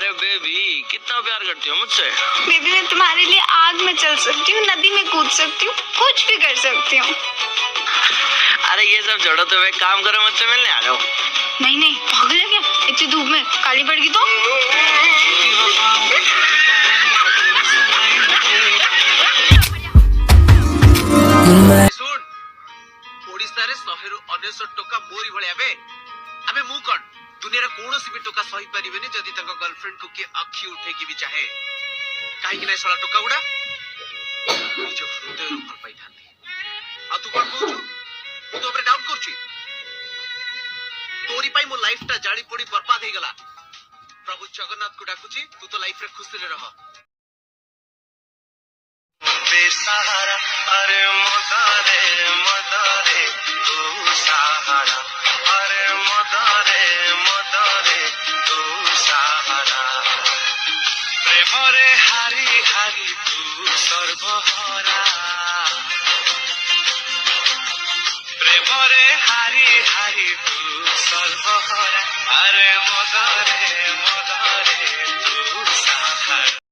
अरे बेबी कितना प्यार करती हो मुझसे। बेबी मैं तुम्हारे लिए आग में चल सकती हूँ, नदी में कूद सकती हूँ, कुछ भी कर सकती हूँ। अरे ये सब छोड़ो, तो एक काम करो, मुझसे मिलने आ जाओ। नहीं नहीं, पागल है क्या? इतनी धूप में काली पड़ गई तो। सुन ओडिशारे 100 टका मोरी भलिया बे अबे मु कौन दुनिया कोनोसी भी टका सही परिबेनी जदी तंग गर्लफ्रेंड को के अखी उठे की भी चाहे काहे कि नै सला टका उडा निज हृदय रु भल पाई थांती आ तू कोन कहू तू तो ऊपर डाउट करछी तोरी पाई मो लाइफ ता जाड़ी पड़ी बर्बाद हे गला प्रभु जगन्नाथ को डाकुची तू तो लाइफ रे खुशी रे रह बेसहारा अरे मदरे तू सहारा अरे मदरे तू सहारा प्रेमरे हारी हारी तू सर्वहरा प्रेमरे हारी हारी तू सर्वहरा अरे मदरे